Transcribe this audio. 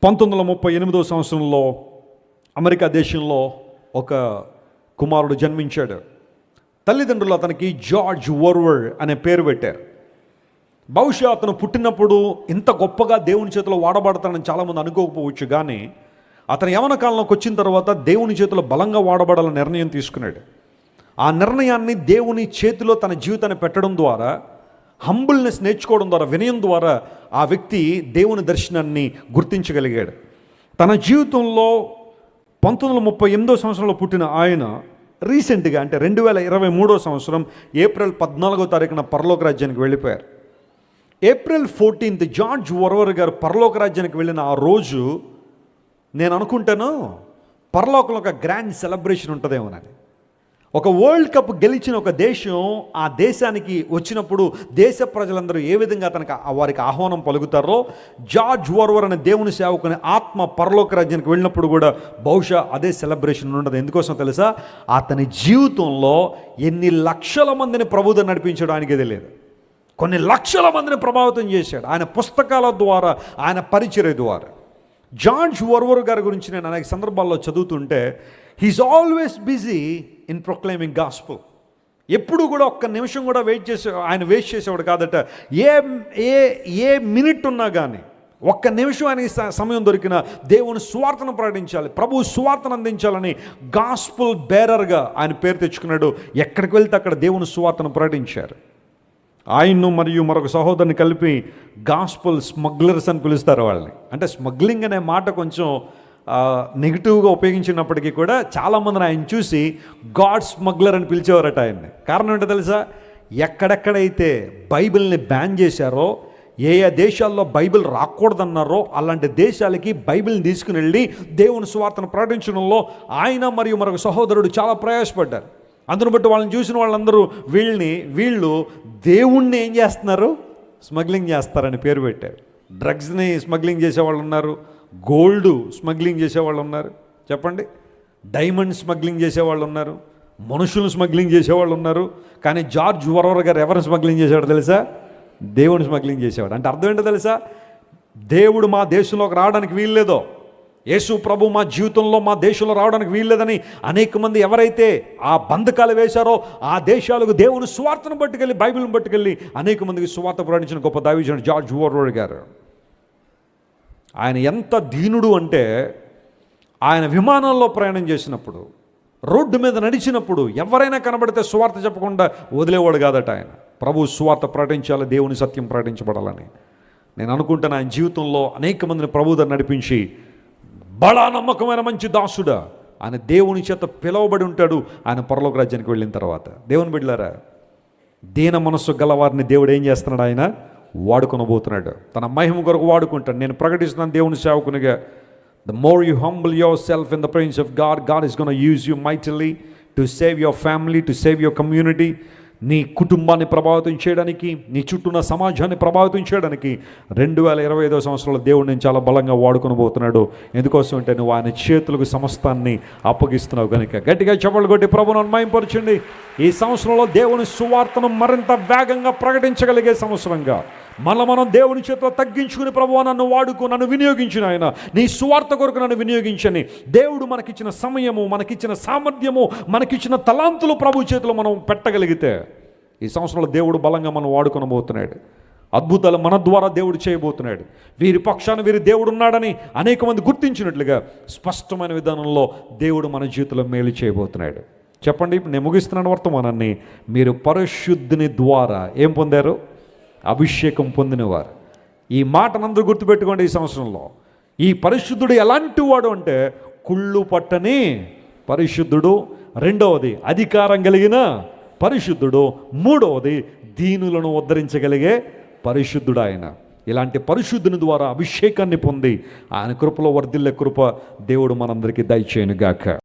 1938 సంవత్సరంలో అమెరికా దేశంలో ఒక కుమారుడు జన్మించాడు. తల్లిదండ్రులు అతనికి జార్జ్ ఓర్వెల్ అనే పేరు పెట్టారు. బహుశా అతను పుట్టినప్పుడు ఇంత గొప్పగా దేవుని చేతిలో వాడబడతాడని చాలామంది అనుకోకపోవచ్చు. కానీ అతను యవన కాలంలోకి వచ్చిన తర్వాత దేవుని చేతిలో బలంగా వాడబడాలని నిర్ణయం తీసుకున్నాడు. ఆ నిర్ణయాన్ని దేవుని చేతిలో తన జీవితాన్ని పెట్టడం ద్వారా, హంబుల్నెస్ నేర్చుకోవడం ద్వారా, వినయం ద్వారా ఆ వ్యక్తి దేవుని దర్శనాన్ని గుర్తించగలిగాడు. తన జీవితంలో 1938 సంవత్సరంలో పుట్టిన ఆయన రీసెంట్గా అంటే 2023 సంవత్సరం ఏప్రిల్ 14 పరలోక రాజ్యానికి వెళ్ళిపోయారు. ఏప్రిల్ 14 జార్జ్ ఓర్వెల్ గారు పరలోక రాజ్యానికి వెళ్ళిన ఆ రోజు నేను అనుకుంటాను పరలోకంలో ఒక గ్రాండ్ సెలబ్రేషన్ ఉంటుందేమోనని. ఒక వరల్డ్ కప్ గెలిచిన ఒక దేశం ఆ దేశానికి వచ్చినప్పుడు దేశ ప్రజలందరూ ఏ విధంగా వారికి ఆహ్వానం పలుకుతారో, జార్జ్ ఓర్వెల్ అనే దేవుని సేవకుని ఆత్మ పరలోక రాజ్యానికి వెళ్ళినప్పుడు కూడా బహుశా అదే సెలబ్రేషన్ ఉండదు. ఎందుకోసం తెలుసా? అతని జీవితంలో ఎన్ని లక్షల మందిని ప్రభువుతో నడిపించడం ఆయనకి తెలియదు. కొన్ని లక్షల మందిని ప్రభావితం చేశాడు ఆయన పుస్తకాల ద్వారా, ఆయన పరిచర్య ద్వారా. జార్జ్ ఓర్వెల్ గారి గురించి నేను అనేక సందర్భాల్లో చదువుతుంటే he's always busy in proclaiming gospel. ఎప్పుడు కూడా ఒక్క నిమిషం కూడా ఆయన వేస్ట్ చేసేవాడు కాదట. ఏ మినిట్ ఉన్నా కానీ ఒక్క నిమిషం ఆయనకి సమయం దొరికిన దేవుని సువార్తను ప్రకటించాలి, ప్రభు సువార్తను అందించాలని గాస్పుల్ బేరర్గా ఆయన పేరు తెచ్చుకున్నాడు. ఎక్కడికి వెళ్తే అక్కడ దేవుని సువార్తను ప్రకటించారు. ఆయన్ను మరియు మరొక సహోదరుని కలిపి గాస్పుల్ స్మగ్లర్స్ అని పిలుస్తారు వాళ్ళని. అంటే స్మగ్లింగ్ అనే మాట కొంచెం నెగిటివ్గా ఉపయోగించినప్పటికీ కూడా చాలామందిని ఆయన చూసి గాడ్ స్మగ్లర్ అని పిలిచేవారట ఆయన్ని. కారణం ఏంటో తెలుసా? ఎక్కడెక్కడైతే బైబిల్ని బ్యాన్ చేశారో, ఏ దేశాల్లో బైబిల్ రాకూడదన్నారో అలాంటి దేశాలకి బైబిల్ని తీసుకుని వెళ్ళి దేవుని సువార్తను ప్రకటించడంలో ఆయన మరియు మరొక సహోదరుడు చాలా ప్రయాసపడ్డారు. అందును బట్టి వాళ్ళని చూసిన వాళ్ళందరూ వీళ్ళు దేవుణ్ణి ఏం చేస్తున్నారు? స్మగ్లింగ్ చేస్తారని పేరు పెట్టారు. డ్రగ్స్ని స్మగ్లింగ్ చేసేవాళ్ళు ఉన్నారు, గోల్డ్ స్మగ్లింగ్ చేసేవాళ్ళు ఉన్నారు, చెప్పండి, డైమండ్ స్మగ్లింగ్ చేసేవాళ్ళు ఉన్నారు, మనుషులు స్మగ్లింగ్ చేసేవాళ్ళు ఉన్నారు. కానీ జార్జ్ ఓర్వెల్ గారు ఎవరు స్మగ్లింగ్ చేసేవాడు తెలుసా? దేవుని స్మగ్లింగ్ చేసేవాడు. అంటే అర్థం ఏంటో తెలుసా? దేవుడు మా దేశంలోకి రావడానికి వీల్లేదో, యేసు ప్రభు మా జీవితంలో మా దేశంలో రావడానికి వీల్లేదని అనేక మంది ఎవరైతే ఆ బంధకాలు వేశారో ఆ దేశాలకు దేవుని సువార్తను పట్టుకెళ్ళి, బైబిల్ని పట్టుకెళ్ళి అనేక మందికి సువార్త ప్రకటించిన గొప్ప దైవజనుడు జార్జ్ ఓర్వెల్ గారు. ఆయన ఎంత దీనుడు అంటే ఆయన విమానంలో ప్రయాణం చేసినప్పుడు, రోడ్డు మీద నడిచినప్పుడు ఎవరైనా కనబడితే సువార్త చెప్పకుండా వదిలేవాడు కాదట. ఆయన ప్రభు సువార్త ప్రకటించాలి, దేవుని సత్యం ప్రకటించబడాలని. నేను అనుకుంటాను ఆయన జీవితంలో అనేక మందిని ప్రభువుతో నడిపించి బడా నమ్మకమైన మంచి దాసుడా ఆయన దేవుని చేత పిలువబడి ఉంటాడు. ఆయన పరలోక రాజ్యానికి వెళ్ళిన తర్వాత దేవుని బిడ్డలారా, దీన మనస్సు గలవారిని దేవుడు ఏం చేస్తున్నాడు? ఆయన వాడుకొనబోతున్నాడు, తన మహిమ కొరకు వాడుకుంటాడు. నేను ప్రకటిస్తున్నాను దేవుని సేవకునిగా, the more you humble yourself in the presence of God, God is going to use you mightily to save your family, to save your community. నీ కుటుంబాన్ని ప్రభావితం చేయడానికి, నీ చుట్టూ ఉన్న సమాజాన్ని ప్రభావితం చేయడానికి 2025 సంవత్సరంలో దేవుడు నేను చాలా బలంగా వాడుకొనబోతున్నాడు. ఎందుకోసం అంటే నువ్వు ఆయన చేతులకు సమస్తాన్ని అప్పగిస్తున్నావు కనుక గట్టిగా చప్పట్లు కొట్టి ప్రభువును మహిమపరచండి. ఈ సంవత్సరంలో దేవుని సువార్తను మరింత వేగంగా ప్రకటించగలిగే సంవత్సరంగా మనం దేవుని చేతిలో తగ్గించుకుని, ప్రభువా నన్ను వాడుకో, నన్ను వినియోగించిన ఆయన నీ సువార్త కొరకు నన్ను వినియోగించని దేవుడు మనకిచ్చిన సమయము, మనకిచ్చిన సామర్థ్యము, మనకిచ్చిన తలాంతులు ప్రభు చేతిలో మనం పెట్టగలిగితే ఈ సంవత్సరంలో దేవుడు బలంగా మనం వాడుకొనబోతున్నాడు. అద్భుతాలు మన ద్వారా దేవుడు చేయబోతున్నాడు. వీరి పక్షాన వీరి దేవుడు ఉన్నాడని అనేక మంది గుర్తించినట్లుగా స్పష్టమైన విధానంలో దేవుడు మన జీవితంలో మేలు చేయబోతున్నాడు. చెప్పండి, నేను ముగిస్తున్నాను వర్తమానాన్ని. మీరు పరిశుద్ధుని ద్వారా ఏం పొందారు? అభిషేకం పొందినవారు. ఈ మాటనందరూ గుర్తుపెట్టుకోండి. ఈ సంవత్సరంలో ఈ పరిశుద్ధుడు ఎలాంటి వాడు అంటే కుళ్ళు పట్టని పరిశుద్ధుడు, రెండవది అధికారం కలిగిన పరిశుద్ధుడు, మూడవది దీనులను ఉద్ధరించగలిగే పరిశుద్ధుడు ఆయన. ఇలాంటి పరిశుద్ధుని ద్వారా అభిషేకాన్ని పొంది ఆయన కృపలో వర్ధిల్లే కృప దేవుడు మనందరికీ దయచేయును గాక.